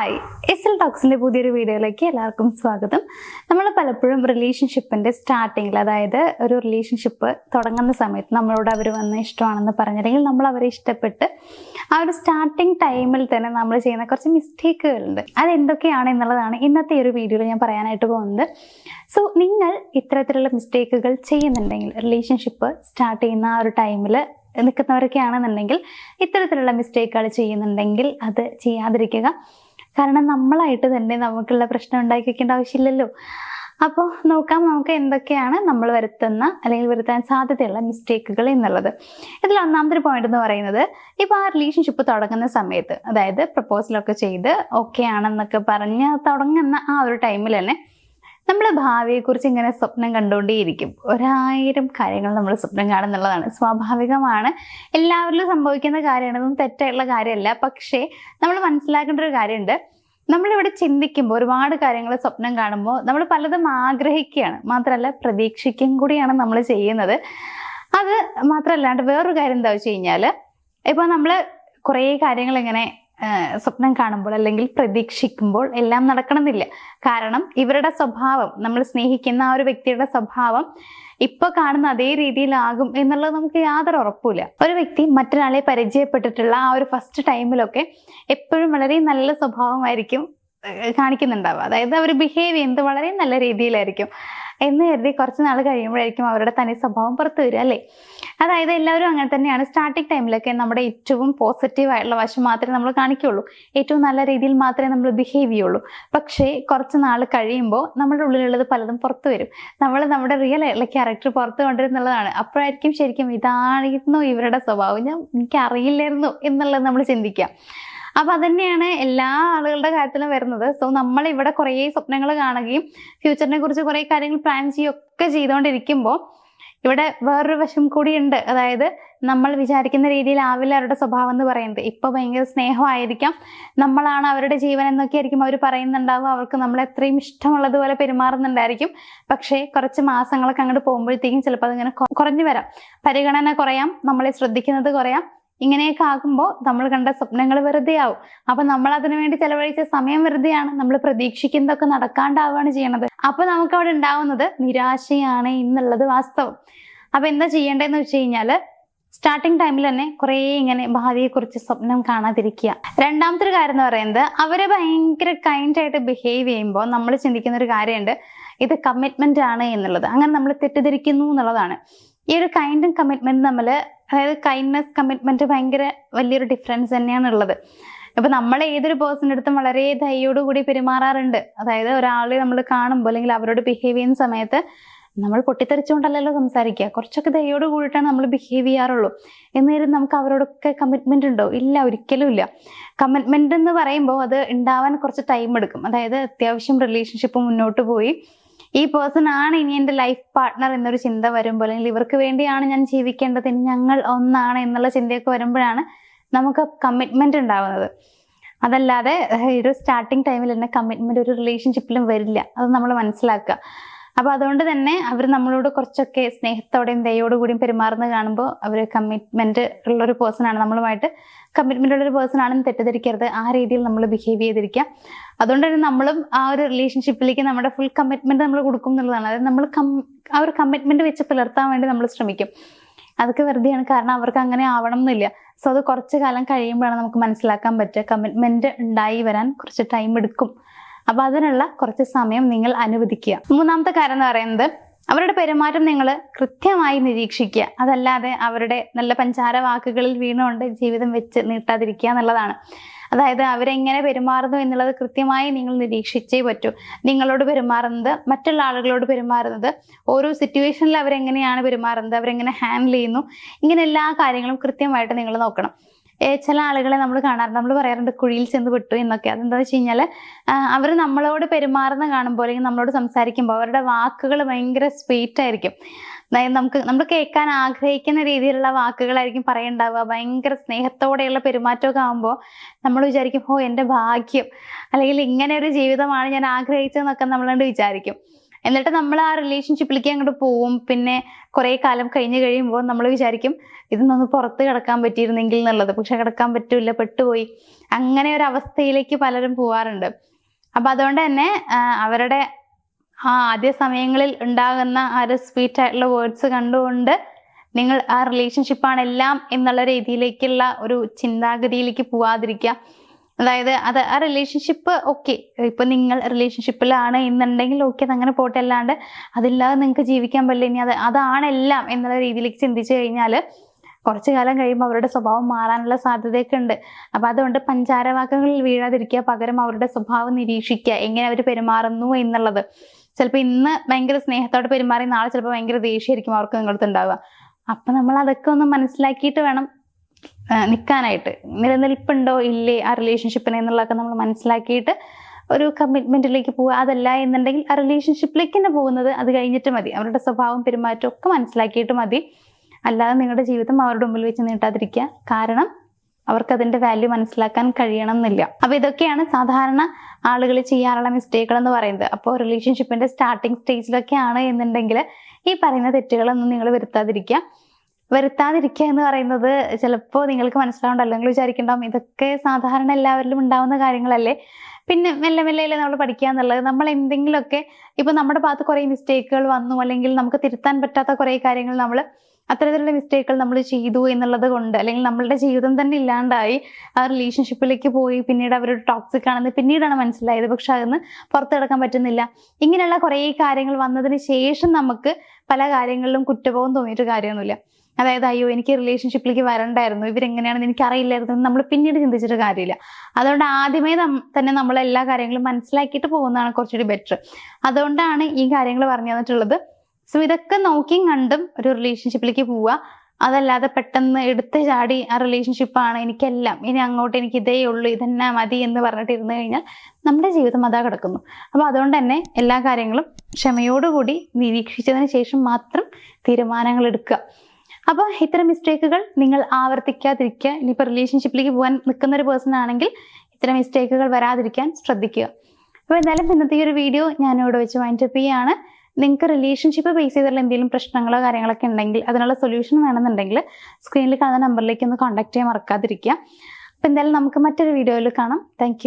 Hi, SL ടോക്സിന്റെ പുതിയൊരു വീഡിയോയിലേക്ക് എല്ലാവർക്കും സ്വാഗതം. നമ്മൾ പലപ്പോഴും റിലേഷൻഷിപ്പിന്റെ സ്റ്റാർട്ടിങ്ങിൽ, അതായത് ഒരു റിലേഷൻഷിപ്പ് തുടങ്ങുന്ന സമയത്ത് നമ്മളോട് അവർ വന്ന് ഇഷ്ടമാണെന്ന് പറഞ്ഞില്ലെങ്കിൽ നമ്മൾ അവരെ ഇഷ്ടപ്പെട്ട് ആ ഒരു സ്റ്റാർട്ടിങ് ടൈമിൽ തന്നെ നമ്മൾ ചെയ്യുന്ന കുറച്ച് മിസ്റ്റേക്കുകളുണ്ട്. അതെന്തൊക്കെയാണ് എന്നുള്ളതാണ് ഇന്നത്തെ ഒരു വീഡിയോയിൽ ഞാൻ പറയാനായിട്ട് പോകുന്നത്. സോ നിങ്ങൾ ഇത്തരത്തിലുള്ള മിസ്റ്റേക്കുകൾ ചെയ്യുന്നുണ്ടെങ്കിൽ, റിലേഷൻഷിപ്പ് സ്റ്റാർട്ട് ചെയ്യുന്ന ആ ഒരു ടൈമിൽ നിൽക്കുന്നവരൊക്കെ ആണെന്നുണ്ടെങ്കിൽ, ഇത്തരത്തിലുള്ള മിസ്റ്റേക്കുകൾ ചെയ്യുന്നുണ്ടെങ്കിൽ അത് ചെയ്യാതിരിക്കുക. കാരണം നമ്മളായിട്ട് തന്നെ നമുക്കുള്ള പ്രശ്നം ഉണ്ടാക്കി വെക്കേണ്ട ആവശ്യമില്ലല്ലോ. അപ്പോൾ നമുക്ക് എന്തൊക്കെയാണ് നമ്മൾ വരുത്തുന്ന അല്ലെങ്കിൽ വരുത്താൻ സാധ്യതയുള്ള മിസ്റ്റേക്കുകൾ എന്നുള്ളത്. ഇതിൽ ഒന്നാമത്തെ പോയിന്റ് എന്ന് പറയുന്നത്, ഇപ്പോൾ ആ റിലേഷൻഷിപ്പ് തുടങ്ങുന്ന സമയത്ത്, അതായത് പ്രപ്പോസലൊക്കെ ചെയ്ത് ഓക്കെ ആണെന്നൊക്കെ പറഞ്ഞ് തുടങ്ങുന്ന ആ ഒരു ടൈമിൽ തന്നെ നമ്മൾ ഭാവിയെക്കുറിച്ച് ഇങ്ങനെ സ്വപ്നം കണ്ടുകൊണ്ടേയിരിക്കും. 1000 കാര്യങ്ങൾ നമ്മൾ സ്വപ്നം കാണുന്നുള്ളതാണ്, സ്വാഭാവികമാണ്, എല്ലാവരിലും സംഭവിക്കുന്ന കാര്യമാണ്, ഇതൊന്നും തെറ്റായിട്ടുള്ള കാര്യമല്ല. പക്ഷേ നമ്മൾ മനസ്സിലാക്കേണ്ട ഒരു കാര്യമുണ്ട്, നമ്മളിവിടെ ചിന്തിക്കുമ്പോൾ ഒരുപാട് കാര്യങ്ങൾ സ്വപ്നം കാണുമ്പോൾ നമ്മൾ പലതും ആഗ്രഹിക്കുകയാണ്, മാത്രമല്ല പ്രതീക്ഷിക്കുകയും കൂടിയാണ് നമ്മൾ ചെയ്യുന്നത്. അത് മാത്രമല്ലാണ്ട് വേറൊരു കാര്യം എന്താ വെച്ച് കഴിഞ്ഞാൽ, ഇപ്പോൾ നമ്മൾ കുറേ കാര്യങ്ങൾ ഇങ്ങനെ സ്വപ്നം കാണുമ്പോൾ അല്ലെങ്കിൽ പ്രതീക്ഷിക്കുമ്പോൾ എല്ലാം നടക്കണമെന്നില്ല. കാരണം ഇവരുടെ സ്വഭാവം, നമ്മൾ സ്നേഹിക്കുന്ന ആ ഒരു വ്യക്തിയുടെ സ്വഭാവം ഇപ്പൊ കാണുന്ന അതേ രീതിയിലാകും എന്നുള്ളത് നമുക്ക് യാതൊരു ഉറപ്പില്ല. ഒരു വ്യക്തി മറ്റൊരാളെ പരിചയപ്പെട്ടിട്ടുള്ള ആ ഒരു ഫസ്റ്റ് ടൈമിലൊക്കെ എപ്പോഴും വളരെ നല്ല സ്വഭാവമായിരിക്കും കാണിക്കുന്നുണ്ടാവുക. അതായത് അവർ ബിഹേവ് ചെയ്യുന്നത് വളരെ നല്ല രീതിയിലായിരിക്കും എന്ന് കരുതി കുറച്ച് നാൾ കഴിയുമ്പോഴായിരിക്കും അവരുടെ തനി സ്വഭാവം പുറത്തു വരിക, അല്ലേ? അതായത് എല്ലാവരും അങ്ങനെ തന്നെയാണ്. സ്റ്റാർട്ടിങ് ടൈമിലൊക്കെ നമ്മുടെ ഏറ്റവും പോസിറ്റീവ് ആയിട്ടുള്ള വശം മാത്രമേ നമ്മൾ കാണിക്കുകയുള്ളൂ, ഏറ്റവും നല്ല രീതിയിൽ മാത്രമേ നമ്മൾ ബിഹേവ് ചെയ്യുള്ളൂ. പക്ഷേ കുറച്ച് നാൾ കഴിയുമ്പോൾ നമ്മുടെ ഉള്ളിലുള്ളത് പലതും പുറത്തു വരും. നമ്മൾ നമ്മുടെ റിയൽ ആയിട്ടുള്ള ക്യാരക്ടർ പുറത്ത് കൊണ്ടുവരുന്നുള്ളതാണ്. അപ്പോഴായിരിക്കും ശരിക്കും ഇതായിരുന്നു ഇവരുടെ സ്വഭാവം, എനിക്ക് അറിയില്ലായിരുന്നു എന്നുള്ളത് നമ്മൾ ചിന്തിക്കുക. അപ്പൊ അതന്നെയാണ് എല്ലാ ആളുകളുടെ കാര്യത്തിലും വരുന്നത്. സോ നമ്മൾ ഇവിടെ കുറേ സ്വപ്നങ്ങൾ കാണുകയും ഫ്യൂച്ചറിനെ കുറിച്ച് കുറേ കാര്യങ്ങൾ പ്ലാൻ ചെയ്യുകയൊക്കെ ചെയ്തുകൊണ്ടിരിക്കുമ്പോൾ ഇവിടെ വേറൊരു വശം കൂടിയുണ്ട്. അതായത് നമ്മൾ വിചാരിക്കുന്ന രീതിയിലാവില്ല അവരുടെ സ്വഭാവം എന്ന് പറയുന്നത്. ഇപ്പൊ ഭയങ്കര സ്നേഹമായിരിക്കാം, നമ്മളാണ് അവരുടെ ജീവൻ എന്നൊക്കെ ആയിരിക്കും അവർ പറയുന്നുണ്ടാവും, അവർക്ക് നമ്മൾ എത്രയും ഇഷ്ടമുള്ളതുപോലെ പെരുമാറുന്നുണ്ടായിരിക്കും. പക്ഷേ കുറച്ച് മാസങ്ങളൊക്കെ അങ്ങോട്ട് പോകുമ്പോഴത്തേക്കും ചിലപ്പോൾ അതിങ്ങനെ കുറഞ്ഞു വരാം, പരിഗണന കുറയാം, നമ്മളെ ശ്രദ്ധിക്കുന്നത് കുറയാം. ഇങ്ങനെയൊക്കെ ആകുമ്പോൾ നമ്മൾ കണ്ട സ്വപ്നങ്ങൾ വെറുതെ ആവും. അപ്പൊ നമ്മൾ അതിനു വേണ്ടി ചെലവഴിച്ച സമയം വെറുതെയാണ്, നമ്മൾ പ്രതീക്ഷിക്കുന്നതൊക്കെ നടക്കാണ്ടാവുകയാണ് ചെയ്യണത്. അപ്പൊ നമുക്ക് അവിടെ ഉണ്ടാവുന്നത് നിരാശയാണ് എന്നുള്ളത് വാസ്തവം. അപ്പൊ എന്താ ചെയ്യേണ്ടതെന്ന് വെച്ച് കഴിഞ്ഞാല്, സ്റ്റാർട്ടിങ് ടൈമിൽ തന്നെ കുറേ ഇങ്ങനെ ഭാവിയെക്കുറിച്ച് സ്വപ്നം കാണാതിരിക്കുക. രണ്ടാമത്തെ ഒരു കാര്യം എന്ന് പറയുന്നത്, അവരെ ഭയങ്കര കൈൻഡായിട്ട് ബിഹേവ് ചെയ്യുമ്പോൾ നമ്മൾ ചിന്തിക്കുന്ന ഒരു കാര്യമുണ്ട്, ഇത് കമ്മിറ്റ്മെന്റ് ആണ് എന്നുള്ളത്. അങ്ങനെ നമ്മൾ തെറ്റിദ്ധരിക്കുന്നു എന്നുള്ളതാണ്. ഈ ഒരു കൈൻഡും കമ്മിറ്റ്മെന്റും തമ്മിൽ, അതായത് കൈൻഡ്നെസ് കമ്മിറ്റ്മെന്റ് ഭയങ്കര വലിയൊരു ഡിഫറൻസ് തന്നെയാണ് ഉള്ളത്. ഇപ്പൊ നമ്മൾ ഏതൊരു പേഴ്സണിന്റെ അടുത്തും വളരെ ദയോടുകൂടി പെരുമാറാറുണ്ട്. അതായത് ഒരാളെ നമ്മൾ കാണുമ്പോൾ അല്ലെങ്കിൽ അവരോട് ബിഹേവ് ചെയ്യുന്ന സമയത്ത് നമ്മൾ പൊട്ടിത്തെറിച്ചുകൊണ്ടല്ലല്ലോ സംസാരിക്കുക, കുറച്ചൊക്കെ ദയോട് കൂടിയിട്ടാണ് നമ്മൾ ബിഹേവ് ചെയ്യാറുള്ളൂ. എന്നാലും നമുക്ക് അവരോടൊക്കെ കമ്മിറ്റ്മെന്റ് ഉണ്ടോ? ഇല്ല, ഒരിക്കലും ഇല്ല. കമ്മിറ്റ്മെന്റ് എന്ന് പറയുമ്പോൾ അത് ഉണ്ടാവാൻ കുറച്ച് ടൈം എടുക്കും. അതായത് അത്യാവശ്യം റിലേഷൻഷിപ്പ് മുന്നോട്ട് പോയി ഈ പേഴ്സൺ ആണ് ഇനി എൻ്റെ ലൈഫ് പാർട്ട്ണർ എന്നൊരു ചിന്ത വരുമ്പോൾ, അല്ലെങ്കിൽ ഇവർക്ക് വേണ്ടിയാണ് ഞാൻ ജീവിക്കേണ്ടത്, ഇനി ഞങ്ങൾ ഒന്നാണ് എന്നുള്ള ചിന്തയൊക്കെ വരുമ്പോഴാണ് നമുക്ക് കമ്മിറ്റ്മെന്റ് ഉണ്ടാവുന്നത്. അതല്ലാതെ ഒരു സ്റ്റാർട്ടിങ് ടൈമിൽ തന്നെ കമ്മിറ്റ്മെന്റ് ഒരു റിലേഷൻഷിപ്പിലും വരില്ല, അത് നമ്മൾ മനസ്സിലാക്കുക. അപ്പൊ അതുകൊണ്ട് തന്നെ അവർ നമ്മളോട് കുറച്ചൊക്കെ സ്നേഹത്തോടെയും ദയോടു കൂടിയും പെരുമാറുന്നത് കാണുമ്പോൾ അവർ കമ്മിറ്റ്മെന്റ് ഉള്ളൊരു പേഴ്സൺ ആണ്, നമ്മളുമായിട്ട് കമ്മിറ്റ്മെന്റ് ഉള്ളൊരു പേഴ്സൺ ആണെന്ന് തെറ്റിദ്ധരിക്കരുത്. ആ രീതിയിൽ നമ്മൾ ബിഹേവ് ചെയ്തിരിക്കുക. അതുകൊണ്ട് തന്നെ നമ്മളും ആ ഒരു റിലേഷൻഷിപ്പിലേക്ക് നമ്മുടെ ഫുൾ കമ്മിറ്റ്മെന്റ് നമ്മൾ കൊടുക്കും എന്നുള്ളതാണ്. അതായത് നമ്മൾ ആ ഒരു കമ്മിറ്റ്മെന്റ് വെച്ച് പുലർത്താൻ വേണ്ടി നമ്മൾ ശ്രമിക്കും. അതൊക്കെ വെറുതെയാണ്, കാരണം അവർക്ക് അങ്ങനെ ആവണം എന്നില്ല. സോ അത് കുറച്ച് കാലം കഴിയുമ്പോഴാണ് നമുക്ക് മനസ്സിലാക്കാൻ പറ്റുക, കമ്മിറ്റ്മെന്റ് ഉണ്ടായി വരാൻ കുറച്ച് ടൈം എടുക്കും. അപ്പൊ അതിനുള്ള കുറച്ച് സമയം നിങ്ങൾ അനുവദിക്കുക. മൂന്നാമത്തെ കാര്യം എന്ന് പറയുന്നത്, അവരുടെ പെരുമാറ്റം നിങ്ങൾ കൃത്യമായി നിരീക്ഷിക്കുക. അതല്ലാതെ അവരുടെ നല്ല പഞ്ചാര വാക്കുകളിൽ വീണുകൊണ്ട് ജീവിതം വെച്ച് നീട്ടാതിരിക്കുക എന്നുള്ളതാണ്. അതായത് അവരെങ്ങനെ പെരുമാറുന്നു എന്നുള്ളത് കൃത്യമായി നിങ്ങൾ നിരീക്ഷിച്ചേ പറ്റൂ. നിങ്ങളോട് പെരുമാറുന്നത്, മറ്റുള്ള ആളുകളോട് പെരുമാറുന്നത്, ഓരോ സിറ്റുവേഷനിൽ അവരെങ്ങനെയാണ് പെരുമാറുന്നത്, അവരെങ്ങനെ ഹാൻഡിൽ ചെയ്യുന്നു, ഇങ്ങനെ എല്ലാ കാര്യങ്ങളും കൃത്യമായിട്ട് നിങ്ങൾ നോക്കണം. ചില ആളുകളെ നമ്മൾ കാണാറുണ്ട്, നമ്മൾ പറയാറുണ്ട് കുഴിയിൽ ചെന്ന് വിട്ടു എന്നൊക്കെ. അതെന്താ വെച്ച് കഴിഞ്ഞാൽ, അവർ നമ്മളോട് പെരുമാറുന്ന കാണുമ്പോൾ അല്ലെങ്കിൽ നമ്മളോട് സംസാരിക്കുമ്പോൾ അവരുടെ വാക്കുകൾ ഭയങ്കര സ്വീറ്റ് ആയിരിക്കും. അതായത് നമ്മൾ കേൾക്കാൻ ആഗ്രഹിക്കുന്ന രീതിയിലുള്ള വാക്കുകളായിരിക്കും പറയുണ്ടാവുക. ഭയങ്കര സ്നേഹത്തോടെയുള്ള പെരുമാറ്റമൊക്കെ ആകുമ്പോൾ നമ്മൾ വിചാരിക്കും, എൻ്റെ ഭാഗ്യം, അല്ലെങ്കിൽ ഇങ്ങനെ ഒരു ജീവിതമാണ് ഞാൻ ആഗ്രഹിച്ചതെന്നൊക്കെ നമ്മളോട് വിചാരിക്കും. എന്നിട്ട് നമ്മൾ ആ റിലേഷൻഷിപ്പിലേക്ക് അങ്ങോട്ട് പോവും. പിന്നെ കുറേ കാലം കഴിഞ്ഞ് കഴിയുമ്പോൾ നമ്മൾ വിചാരിക്കും ഇതൊന്ന് പുറത്ത് കിടക്കാൻ പറ്റിയിരുന്നെങ്കിൽ എന്നുള്ളത്. പക്ഷെ കിടക്കാൻ പറ്റൂല, പെട്ടുപോയി. അങ്ങനെ ഒരു അവസ്ഥയിലേക്ക് പലരും പോവാറുണ്ട്. അപ്പൊ അതുകൊണ്ട് തന്നെ അവരുടെ ആദ്യ സമയങ്ങളിൽ ഉണ്ടാകുന്ന ആ ഒരു സ്വീറ്റ് ആയിട്ടുള്ള വേർഡ്സ് കണ്ടുകൊണ്ട് നിങ്ങൾ ആ റിലേഷൻഷിപ്പാണ് എല്ലാം എന്നുള്ള രീതിയിലേക്കുള്ള ഒരു ചിന്താഗതിയിലേക്ക് പോവാതിരിക്കുക. അതായത് ആ റിലേഷൻഷിപ്പ് ഓക്കെ, ഇപ്പൊ നിങ്ങൾ റിലേഷൻഷിപ്പിലാണ് എന്നുണ്ടെങ്കിൽ ഓക്കെ, അതങ്ങനെ പോട്ടെ. അല്ലാണ്ട് അതില്ലാതെ നിങ്ങൾക്ക് ജീവിക്കാൻ പറ്റില്ല, ഇനി അതാണ് എല്ലാം എന്നുള്ള രീതിയിലേക്ക് ചിന്തിച്ചു കഴിഞ്ഞാൽ കുറച്ചു കാലം കഴിയുമ്പോൾ അവരുടെ സ്വഭാവം മാറാനുള്ള സാധ്യതയൊക്കെ ഉണ്ട്. അപ്പൊ അതുകൊണ്ട് പഞ്ചാരവാക്കങ്ങളിൽ വീഴാതിരിക്കുക, പകരം അവരുടെ സ്വഭാവം നിരീക്ഷിക്കുക, എങ്ങനെ അവർ പെരുമാറുന്നു എന്നുള്ളത്. ചിലപ്പോൾ ഇന്ന് ഭയങ്കര സ്നേഹത്തോടെ പെരുമാറി നാളെ ചിലപ്പോൾ ഭയങ്കര ദേഷ്യമായിരിക്കും അവർക്ക് നിങ്ങളടുത്ത് ഉണ്ടാവുക. അപ്പൊ നമ്മൾ അതൊക്കെ ഒന്ന് മനസ്സിലാക്കിയിട്ട് വേണം നിൽക്കാനായിട്ട്. നിലനിൽപ്പുണ്ടോ ഇല്ലേ ആ റിലേഷൻഷിപ്പിനെ എന്നുള്ളതൊക്കെ നമ്മൾ മനസ്സിലാക്കിയിട്ട് ഒരു കമ്മിറ്റ്മെന്റിലേക്ക് പോവുക. അതല്ല എന്നുണ്ടെങ്കിൽ ആ റിലേഷൻഷിപ്പിലേക്ക് തന്നെ പോകുന്നത് അത് കഴിഞ്ഞിട്ട് മതി. അവരുടെ സ്വഭാവം പെരുമാറ്റം ഒക്കെ മനസ്സിലാക്കിയിട്ട് മതി. അല്ലാതെ നിങ്ങളുടെ ജീവിതം അവരുടെ മുമ്പിൽ വെച്ച് നീട്ടാതിരിക്കുക. കാരണം അവർക്ക് അതിന്റെ വാല്യൂ മനസ്സിലാക്കാൻ കഴിയണം എന്നില്ല. അപ്പൊ ഇതൊക്കെയാണ് സാധാരണ ആളുകൾ ചെയ്യാറുള്ള മിസ്റ്റേക്കുകൾ എന്ന് പറയുന്നത്. അപ്പോൾ റിലേഷൻഷിപ്പിന്റെ സ്റ്റാർട്ടിങ് സ്റ്റേജിലൊക്കെയാണ് എന്നുണ്ടെങ്കിൽ ഈ പറയുന്ന തെറ്റുകളൊന്നും നിങ്ങൾ വരുത്താതിരിക്കുക എന്ന് പറയുന്നത് ചിലപ്പോൾ നിങ്ങൾക്ക് മനസ്സിലാവുണ്ടല്ലോ, നിങ്ങൾ വിചാരിക്കണ്ടാവും ഇതൊക്കെ സാധാരണ എല്ലാവരിലും ഉണ്ടാവുന്ന കാര്യങ്ങളല്ലേ, പിന്നെ മെല്ലെ മെല്ലെ നമ്മൾ പഠിക്കുക എന്നുള്ളത്. നമ്മൾ എന്തെങ്കിലുമൊക്കെ ഇപ്പൊ നമ്മുടെ ഭാഗത്ത് കുറേ മിസ്റ്റേക്കുകൾ വന്നു, അല്ലെങ്കിൽ നമുക്ക് തിരുത്താൻ പറ്റാത്ത കുറേ കാര്യങ്ങൾ നമ്മൾ അത്തരത്തിലുള്ള മിസ്റ്റേക്കുകൾ നമ്മൾ ചെയ്തു എന്നുള്ളത് കൊണ്ട്, അല്ലെങ്കിൽ നമ്മളുടെ ജീവിതം തന്നെ ഇല്ലാണ്ടായി ആ റിലേഷൻഷിപ്പിലേക്ക് പോയി പിന്നീട് അവരൊരു ടോക്സിക് ആണെന്ന് പിന്നീടാണ് മനസ്സിലായത്. പക്ഷെ അതൊന്ന് പുറത്തു കിടക്കാൻ പറ്റുന്നില്ല. ഇങ്ങനെയുള്ള കുറേ കാര്യങ്ങൾ വന്നതിന് ശേഷം നമുക്ക് പല കാര്യങ്ങളിലും കുറ്റബോധം തോന്നിയിട്ട് കാര്യമൊന്നുമില്ല. അതായത് അയ്യോ എനിക്ക് റിലേഷൻഷിപ്പിലേക്ക് വരണ്ടായിരുന്നു, ഇവരെങ്ങനെയാണെന്ന് എനിക്ക് അറിയില്ലായിരുന്നു, നമ്മൾ പിന്നീട് ചിന്തിച്ചിട്ട് കാര്യമില്ല. അതുകൊണ്ട് ആദ്യമേ തന്നെ നമ്മൾ എല്ലാ കാര്യങ്ങളും മനസ്സിലാക്കിയിട്ട് പോകുന്നതാണ് കുറച്ചുകൂടി ബെറ്റർ. അതുകൊണ്ടാണ് ഈ കാര്യങ്ങൾ പറഞ്ഞു തന്നിട്ടുള്ളത്. സോ ഇതൊക്കെ നോക്കിയും കണ്ടും ഒരു റിലേഷൻഷിപ്പിലേക്ക് പോവുക. അതല്ലാതെ പെട്ടെന്ന് എടുത്ത് ചാടി ആ റിലേഷൻഷിപ്പാണ് എനിക്കെല്ലാം, ഇനി അങ്ങോട്ട് എനിക്ക് ഇതേ ഉള്ളൂ, ഇതന്നെ മതി എന്ന് പറഞ്ഞിട്ട് ഇരുന്ന് കഴിഞ്ഞാൽ നമ്മുടെ ജീവിതം അതാ കിടക്കുന്നു. അപ്പോൾ അതുകൊണ്ട് തന്നെ എല്ലാ കാര്യങ്ങളും ക്ഷമയോടുകൂടി നിരീക്ഷിച്ചതിന് ശേഷം മാത്രം തീരുമാനങ്ങൾ എടുക്കുക. അപ്പോൾ ഇത്തരം മിസ്റ്റേക്കുകൾ നിങ്ങൾ ആവർത്തിക്കാതിരിക്കുക. ഇനിയിപ്പോൾ റിലേഷൻഷിപ്പിലേക്ക് പോകാൻ നിൽക്കുന്ന ഒരു പേഴ്സൺ ആണെങ്കിൽ ഇത്തരം മിസ്റ്റേക്കുകൾ വരാതിരിക്കാൻ ശ്രദ്ധിക്കുക. അപ്പോൾ എന്തായാലും ഇന്നത്തെ ഈ ഒരു വീഡിയോ ഞാനിവിടെ വെച്ച് വൈൻഡപ്പ് ചെയ്യുകയാണ്. നിങ്ങൾക്ക് റിലേഷൻഷിപ്പ് ബേസ് ചെയ്തിട്ടുള്ള എന്തെങ്കിലും പ്രശ്നങ്ങളോ കാര്യങ്ങളൊക്കെ ഉണ്ടെങ്കിൽ അതിനുള്ള സൊല്യൂഷൻ വേണമെന്നുണ്ടെങ്കിൽ സ്ക്രീനിൽ കാണുന്ന നമ്പറിലേക്ക് ഒന്ന് കോൺടാക്ട് ചെയ്യാൻ മറക്കാതിരിക്കുക. അപ്പോൾ എന്തായാലും നമുക്ക് മറ്റൊരു വീഡിയോയിൽ കാണാം. താങ്ക്